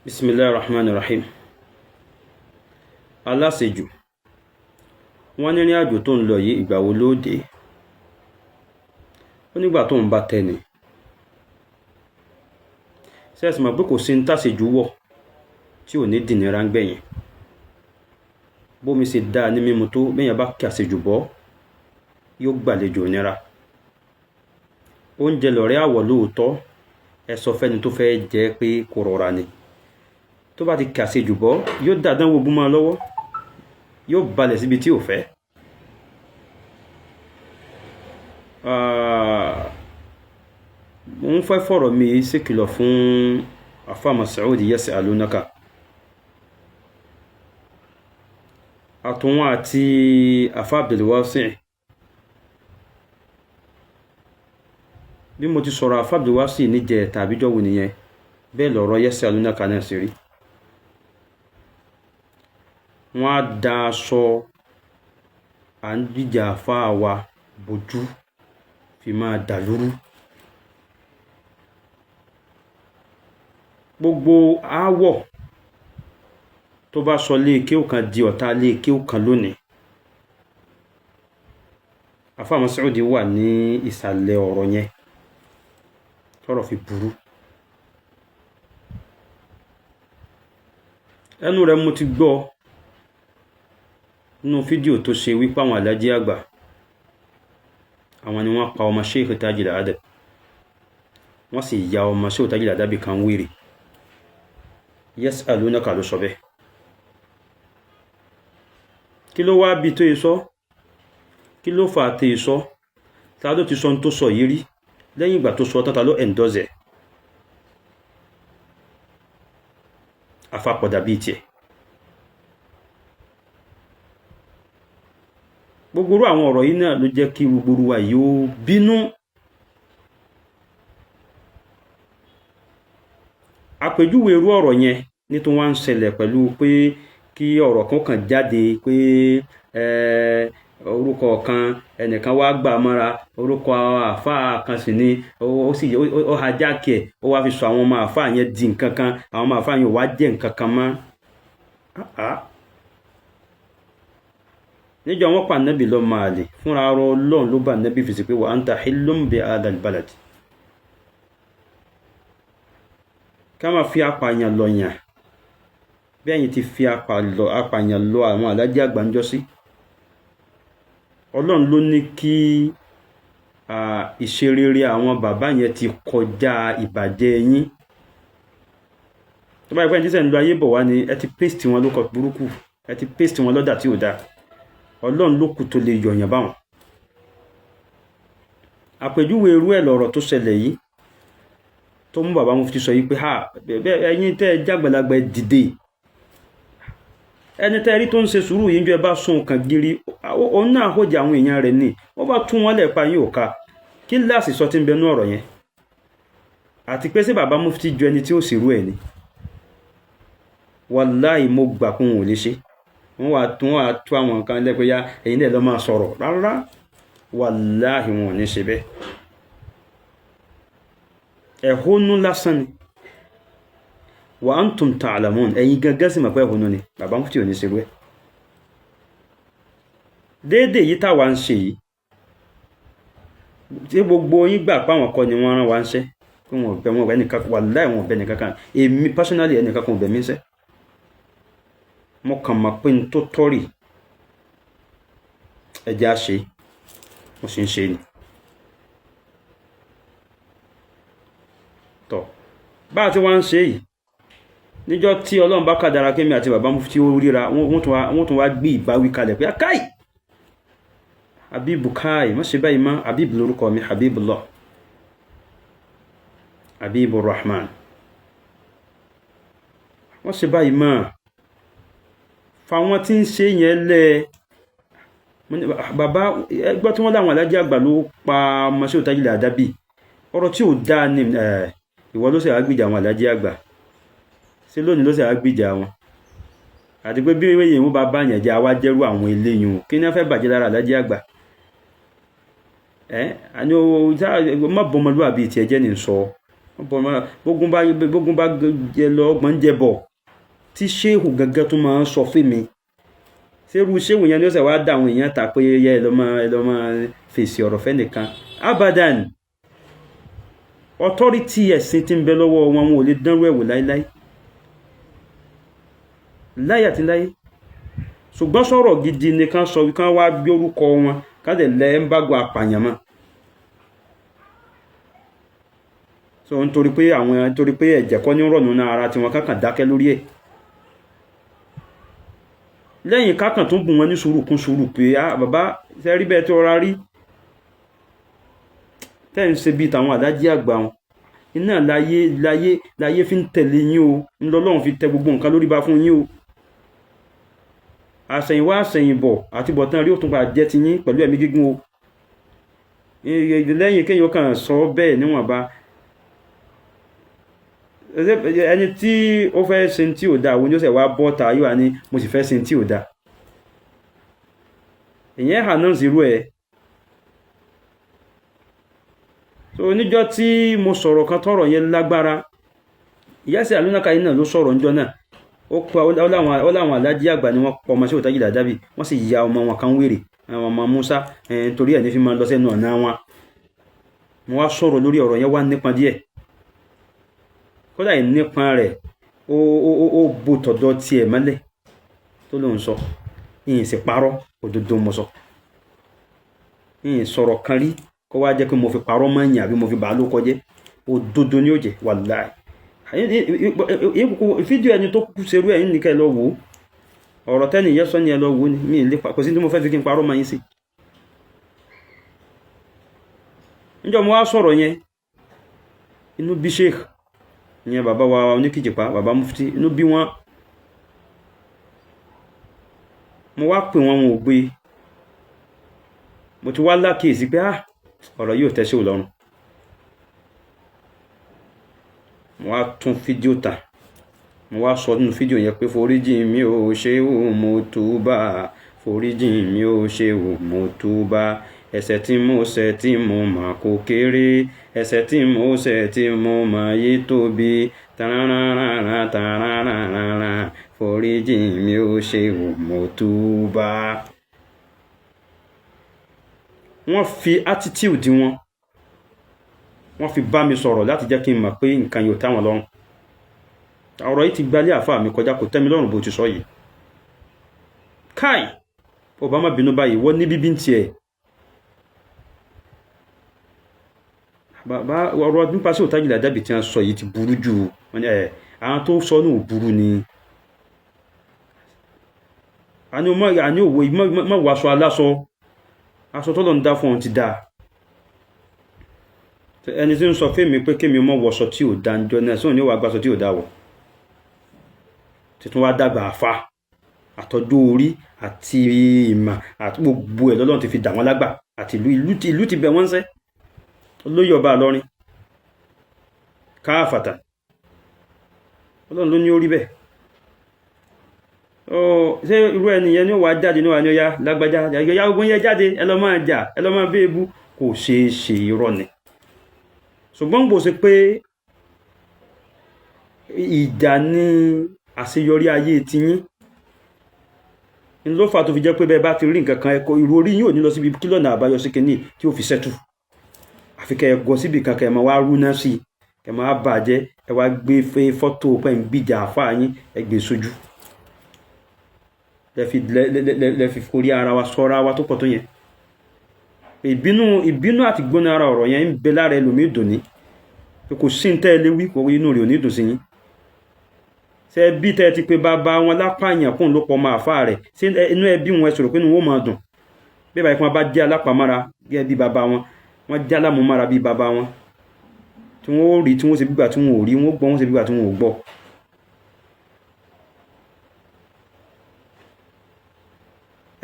Bismillahirrahmanirrahim. Aláṣejù. Wọ́n ní ìrìn àjò tó ń lọ yìí ìgbà wo ló dé? Ó nígbà tó ń bá tẹni. Ṣé ẹ sì mọ̀ pé kò sí ń tàṣejù wọ̀ tí ò ní dìnira ń gbẹ̀yìn. Bómi ṣe dáa ní mímu tó bẹ́yàn bá kí àṣejù bọ́ yóò gbàlejò nira. Oúnjẹ lọ̀rẹ́ àwọ̀ lóòótọ́, ẹ sọ fẹ́ni tó fẹ́ jẹ pé kò rọra ni. Tó bá ti kí àṣejù bọ́ yóò dàdánwò bú máa lọ́wọ́, yóò balẹ̀ síbi tí ò fẹ́. Mo ń fẹ́ fọ̀rọ̀ mi ṣèkìlọ̀ fún Afa Mas'ud yas'alunaka. Àtòwọn àti Afa Abdulwasi'. Bí mo ti sọ̀rọ̀ Afa Abdulwasi' níjẹ̀ tàbí jọ́wọ́ nìyẹn, bẹ́ẹ̀ lọ̀rọ̀ yas'alunaka náà sí rí. Wọ́n á da aṣọ à ń jíjà àfáà wa bojú fi máa dàlúrú. Gbogbo aáwọ̀ tó bá sọ léèkéwù kan di ọ̀tá léèkéwù kan lónìí, Afa Mas'ud wà ní ìsàlẹ̀ ọ̀rọ̀ yẹn tọ́rọ̀ fi burú. Ẹnu rẹ̀ mo ti gbọ́ nínú fídíò tó ṣe wípé àwọn Alhaji àgbà àwọn ni wọ́n pa ọmọ Sheikh Tajul Adab, wọ́n sì ya ọmọ Sheikh Tajul Adab kan wèrè. Yas'alunaka ló sọ bẹ́ẹ̀. Kí ló wá bí tó yẹ sọ? Kí ló fà á tó yẹ sọ? Ta ló ti sọ tó sọ yìí rí? Lẹ́yìn ìgbà tó sọ tán ta ló endorse ẹ̀? Afápọ̀dà bíi tiẹ̀. Gbogbo àwọn ọ̀rọ̀ yìí náà ló jẹ́ kí gbogbo wa yóò bínú. Àpèjúwe irú ọ̀rọ̀ yẹn ní tó wá ń ṣẹlẹ̀ pẹ̀lú pé kí ọ̀rọ̀ kan kàn jáde pé orúkọ kan ẹnìkan wá gbà mọ́ra, orúkọ àfáà kan sì ni ó hajákì ẹ̀, ó wá fi sọ àwọn ọmọ àfáà yẹn di nǹkan kan, àwọn ọmọ àfáà yẹn ò wá jẹ́ nǹkan kan mọ́. Níjọ́ wọ́n pa Nábì lọ máa lè fúnra ọ̀rọ̀ Ọlọ́run ló bá Nábì fi sí pé wa anta hillum bi hadal balad. Ká máa fi apààyàn lọ yàn bí ẹ̀yin ti fi apààyàn lọ àwọn Alhaji àgbà ń jọ sí. Ọlọ́run ló ní kí ìṣerere àwọn bàbá yẹn ti kọjá ìbàjẹ́ yín. Tó bá yẹ pé ẹni tí sẹ́ ń lo ayé bọ̀ wá ni ẹ ti paste wọn lóko burúkú, ẹ ti paste wọn lọ́dà tí ò dáa. Ọlọ́run ló kù tó lè yọ̀yàn báwọn. Àpèjúwe irú ẹ̀ lọ̀rọ̀ tó ṣẹlẹ̀ yìí tó mú bàbá Mufti sọ yìí pé ẹ̀yin tẹ́ ẹ jágbàlagbà dìde, ẹni tẹ́ rí tó ń ṣe sùúrù yìí ń jọ ẹ bá sún kan gírí, òun náà hójà àwọn èèyàn rẹ̀ ní wọ́n bá tún wọn lẹ́pa yín ò ká. Kí láàsì sọ tí ń bẹnu ọ̀rọ̀ yẹn? Àti pé sí bàbá Mufti ju ẹni tí ó sì rú ẹ̀ ni. Wàláhì mo gbà kún ò lè ṣe. Wọ́n wá tú àwọn nǹkan lẹ́pẹ́ yá ẹ̀yin náà lọ máa sọ̀rọ̀ rárá. Wàláhì wọn ò ní ṣe bẹ́ẹ̀. Ẹ̀hónú lásán ni. Wa antum ta'lamun, ẹ̀yin gangan sì mọ̀ pé ẹ̀hónú ni. Bàbá Mufti ò ní ṣe rú ẹ̀. Déédé yìí táwa ń ṣe yìí, tí gbogbo yín gbà páwọn kọ́ ni wọ́n rán wa ń ṣẹ́, pé wọn ò bẹ̀ wọn ẹnìkan, wàláhì wọn ò bẹ̀ ẹnìkan kan. Èmi personally ẹnìkan kan ò bẹ̀ mí ṣẹ́. Mo kàn mọ̀ pé n tó tọ́rì ẹja ṣe, mo sì ń ṣe ni. Tọ́ bá a ti wá ń ṣe yìí, níjọ́ tí Ọlọ́run bá kádàrá kémi àti bàbá Mufti ó ríra, wọ́n tún wá gbé ìbáwí kalẹ̀ pé káì Habibu káì má ṣe báyìí mọ́. Habibu lórúkọ mi, Habibullah, Habibur Rahman. Wọ́n ṣe báyìí mọ́. Fáwọn tí ń ṣe yẹn lẹ́ bàbá ẹgbẹ́ tí wọ́n láwọn Alhaji àgbà ló pa ọmọ Sheikh Tajul Adab. Ọ̀rọ̀ tí ò dáa ni ìwọ ló ṣe àgbìjà àwọn Alhaji àgbà. Ṣé lónìí ló ṣe àgbìjà wọn? Àti pé bí wéyè wọn bá báyàn jẹ́ àwa jẹ́rú àwọn eléyìn kí ni wọ́n fẹ́ bàjẹ́ lára Alhaji àgbà? Àní má bọ́mọlúwàbí ti ẹjẹ́ ní sọ. gbógun bá jẹ lọ ọgbọ̀n jẹ bọ̀ tí ṣéhù gẹ́gẹ́ tó máa ń sọ fún mi ṣérú ṣéhù yẹn ni ó sẹ̀ wá dá àwọn èèyàn ta pé yẹ ẹlọ́mọ fèsì ọ̀rọ̀ fẹ́ nìkan abadan authority ẹ̀sìn tí ń bẹ lọ́wọ́ wọn ò lè dánrú ẹ̀wò láíláí láyé àti láyé ṣùgbọ́n sọ̀rọ̀ gidi ni kan sọ kan wá gbé orúkọ wọn kádẹ̀ lẹ́ ń bá gbọ́ àpàyàn mọ́ so nítorí pé ẹ̀jẹ̀ kọ́ ní rọ̀nù náà ara tí wọ́n kákàn dákẹ́ lórí ẹ̀ lẹ́yìn kákàn tó bùn wọn ní sùúrù kún sùúrù pé bàbá ṣe rí bẹ́ẹ̀ tí ọ̀rá rí tẹ́ ń ṣe bí tàwọn àdájí àgbà wọn iná láyé fi ń tẹ̀lé yín o ńlọ́lọ́run fi tẹ gbogbo nǹkan lórí bá fún yín o àṣẹ̀yìnwá àṣẹ̀yìnbọ̀ àti bọ̀tán rí ó tún bá jẹ́ ti yín pẹ̀lú ẹ̀mí gígùn o lẹ́yìn kéèyàn kàn sọ bẹ́ẹ̀ níwọ̀nba ẹni tí ó fẹ́ ṣe tí ò dáa wo ni ó ṣe wá bọ́ta yóò wá ní mo sì fẹ́ ṣe tí ò dáa ìyẹn hà náà zero ẹ̀ so níjọ́ tí mo sọ̀rọ̀ kan tọ́rọ̀ yẹn lágbára Ìyáàsí Alúnákà yìí náà ló sọ̀rọ̀ níjọ́ náà ó pa ọláwọn alájí àgbà ni wọ́n pọ̀ ọmọ sí Tajul Adaby wọ́n sì ya ọmọ wọn kan wèrè àwọn ọmọ Musa torí ẹ̀ ní fi máa lọ sẹ́nu ọ̀nà wọn mo wá sọ̀rọ̀ lórí ọ̀rọ̀ yẹn wá nípa díẹ̀ kódà ìnípa rẹ̀ ó bò tọ̀dọ̀ tiẹ̀ mọ́lẹ̀ tó lóun sọ ìyìn sì parọ́ òdodo mo sọ ìyìn sọ̀rọ̀ kan rí kó wá jẹ́ pé mo fi parọ́ mọ́ ẹ̀yìn àbí mo fi bàá ló kọjẹ́ òdodo ni ó jẹ́ wàláì fídíò ẹni tó kú serú ẹ̀yìn nìkẹ́ lọ wò ọ̀rọ̀ tẹ́ni yẹ́ sọ ní ẹ lọ wò ní mi lè kò sí tí mo fẹ́ fi kí n parọ́ mọ́ yín sí níjọ́ mo wá sọ̀rọ̀ yẹn inú bí sheikh ìyẹn bàbá wa oníkìjìpá bàbá mufti inú bí wọ́n mo wá pè wọn ò gbé mo ti wá lákèésí pé ọ̀rọ̀ yóò tẹ́sí lọ́rùn mo wá tún fídíò tà mo wá sọ nínú fídíò yẹn pé foríjìn mi ò ṣe ò mo túbà foríjìn mi ò ṣe ò mo túbà ẹ̀ṣẹ̀ tí mo ṣẹ̀ tí mo mà kò kéré ẹ̀ṣẹ̀ tí mo ṣẹ̀ tí mo mà yí tóbi tararara foríjìn mi ò ṣe ò mo túbà. Wọ́n fi attitude wọ́n fi bá mi sọ̀rọ̀ láti jẹ́ kí n mọ̀ pé nǹkan yóò tẹ́ wọn lọ́rùn ọ̀rọ̀ yìí ti gbalé àfáà mi kọjá kò tẹ́ mi lọ́rùn bó ti sọ yìí káì ọba má bínú báyìí wọ́n ní bíbí ń tiẹ̀ bàbá ọ̀rọ̀ nípa sí Tajul Adaby tí wọ́n sọ yìí ti burú jù àwọn tó sọ ní ò burú ni àní òwò má wọ aṣọ aláṣọ aṣọ tó lọ ń dá fún ọ̀n ti dáa ẹni tí ń sọ fèmí pé kémi mọ́ wọṣọ tí ò dá ń jọ náà sóhun ní wà gbáṣọ tí ò dá wọ̀ títún wá dàgbà àfá àtọ́jú orí àti ìmọ̀ àti gbogbo ẹ̀ lọ́lọ́run ti fi dà wọ́n lágbà àti ìlú ti bẹ̀ wọ́n sẹ́ olóyè ọba Ìlọrin káàfàtà ọlọ́run ló ní orí bẹ́ẹ̀ ṣé irú ẹnìyẹn ní ó wà jáde ní wà ní ọya lágbájá ya ogun yẹ jáde ẹ lọ máa jà ẹ lọ máa béèbú kò ṣeé ṣe irọ́ ni ṣùgbọ́n bó ṣe pé ìjà ní àṣeyọrí ayé ti yín ló fà tó fi jẹ́ pé bẹ́ẹ̀ bá ti rí nǹkan kan ẹ̀kọ́ ìrò orí yín ò ní lọ síbi kílọ̀nà àbáyọ sí kìíní tí ó fi sẹ́tù àfi kẹ́ ẹ gọ síbi kan kẹ́ ẹ máa wá rúná sí i kẹ́ ẹ máa bàjẹ́ ẹ wá gbé fọ́tò pẹ́ ń gbìjà àfáà yín ẹ gbé sójú lẹ fi forí ara wa sọ́ra wa tó pọ̀ tó yẹn ìbínú àti gbóná ara ọ̀rọ̀ yẹn ń bẹ lára ẹlòmíì dòní kò sí ń tẹ́ ẹ léwí kò inú rẹ̀ ò ní dùn sí yín ṣe bí tẹ́ ti pé bàbá wọn lápàyàn kún ló pọ̀ máa fà rẹ̀ sí inú ẹbí wọn ẹ̀sọ̀rọ̀ pé inú wọn máa dùn bí bàbá ìpọn bá jẹ́ alápàmára gẹ́gẹ́ bí bàbá wọn wọ́n jẹ́ alámúmára bí bàbá wọn tí wọ́n ó rí tí wọ́n ṣe bígbà tí wọ́n ò rí wọ́n gbọ́ wọ́n ṣe bígbà tí wọ́n ò gbọ́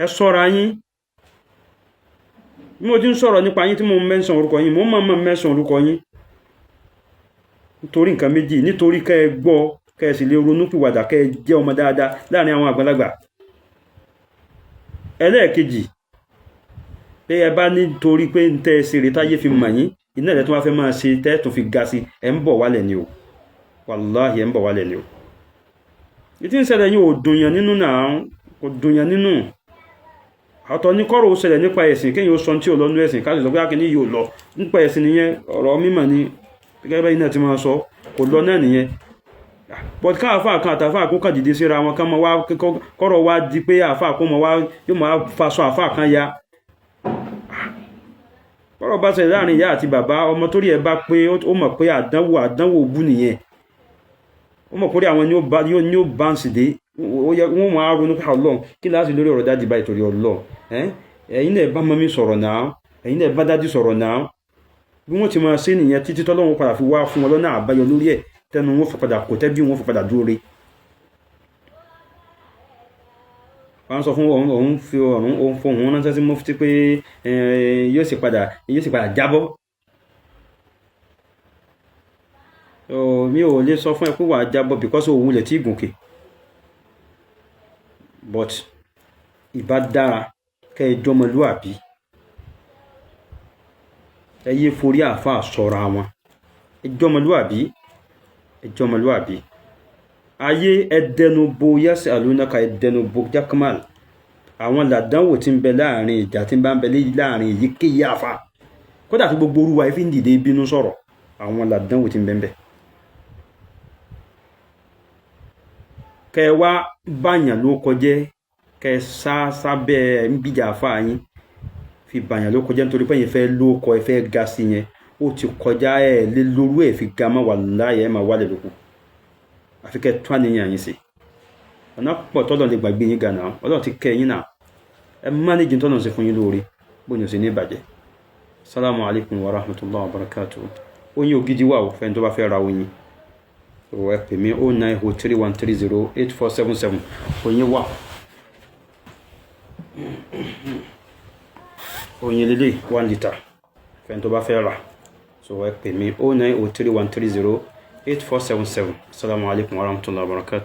ẹ ṣọ́ra yín bí mo ti ń sọ̀rọ̀ nípa yín tí mo mẹ́sàn orúkọ yín mo máa mẹ́sàn orúkọ yín nítorí nǹkan méjì nítorí kẹ́ ẹ gbọ́ kẹ́ ẹ sì lè ronú pìwàdà kẹ́ ẹ jẹ́ ọmọ dáadáa láàrin àwọn àgbàlagbà ẹlẹ́ẹ̀kejì pé ẹ bá nítorí pé ń tẹ́ ẹ ṣeré táyé fi mọ̀ yín iná ilẹ̀ tó wá fẹ́ máa ṣe tẹ́ tó fi ga sí ẹ̀ ń bọ̀ wálẹ̀ ni o wàláhì ẹ̀ ń bọ̀ wálẹ̀ ni o ìtí ń ṣẹlẹ̀ yìí ò dùnyàn nínú náà kò dùnyàn nínú ọ̀tọ̀ ní kọ́rọ̀ ó ṣẹlẹ̀ nípa ẹ̀sìn kéyìn ó sọ tí ò lọ nú ẹ̀sìn káàkiri sọ pé ákíní yóò lọ nípa ẹ̀sìn nìyẹn ọ̀rọ̀ mímọ̀ ni gẹ́gẹ́ bẹ́ẹ̀ iná ti máa sọ kò lọ náà nìyẹn but káàfáà kan àtàfáà kó kàn dìde síra wọn kán mọ wá kọ́rọ̀ wá di pé àfáà kó mọ wá yóò máa faṣọ àfáà kan ya kọ́rọ̀ bá ṣẹlẹ̀ láàrin ìyá àti bàbá ọmọ torí ẹ bá pé ó mọ̀ pé àdánwò bú nìyẹn ó mọ̀ pé àwọn ní ó bá ń sì dé wọ́n máa ronú pé Ọlọ́run kí láti lórí ọ̀rọ̀ dájì báyìí torí Ọlọ́run ẹ̀yin náà bá mọ́mí sọ̀rọ̀ náà ẹ̀yin náà bá dájú sọ̀rọ̀ náà bí wọ́n ti máa ṣe nìyẹn títí tọ́lọ́run padà fi wá fún wọn lọ́nà àbáyọ lórí ẹ̀ tẹnu wọn fi padà kò tẹ́bí wọn fi padà dúró rí wọ́n sọ fún òun fi òun fún òun ránṣẹ́ sí mufti pé yóò sì padà jábọ́ mi ò lè sọ fún ẹ pé wà á jábọ́ because òun lè tí gùnkè but ìbá dára kẹ́ ẹ jọmọlúàbí ẹ yé forí àáfàá sọ̀rọ̀ àwọn ẹ jọmọlúàbí ayé ẹdẹnubó yẹsẹ àlùnáka ẹdẹnubó jákàmàl àwọn làdánwò tí ń bẹ láàrin ìjà tí ń bá ń bẹ láàrin èyíkéyìí àáfàá kódà tí gbogbo orúwa ẹ fi ń dìde bínú sọ̀rọ̀ àwọn làdánwò tí ń bẹ ń bẹ kẹ wá báyàn ló kọjẹ́ kẹ sábẹ́ ń bíjà àáfàá yín fi bàyàn ló kọjá nítorí pé yẹn fẹ́ lóókọ ẹ fẹ́ ga sí yẹn ó ti kọjá ẹ lé lórú ẹ fi ga máa wà láyé ẹ máa wálẹ̀ lóko àfi kẹ́ tún àníyàn yín sí ọ̀nà pọ̀ tọ́lọ̀ lè gbàgbé yín gànà Ọlọ́run ti kẹ́ yín náà ẹ mánéjì tọ́lọ̀ sí fún yín lóore bóyá sí ní ìbàjẹ́ sálámù alaykum wa rahmatullahi wa barakatuh oyin ògidì wà ó fẹ́ni tó bá fẹ́ ra oyin ẹ pè mí 09031308477 oyin wà oyin lélẹ̀ 1 litre fẹ́ni tó bá fẹ́ rà so ẹ pè mí 09031308477 assalamu alaikum warahmatullahi wabarakatuh.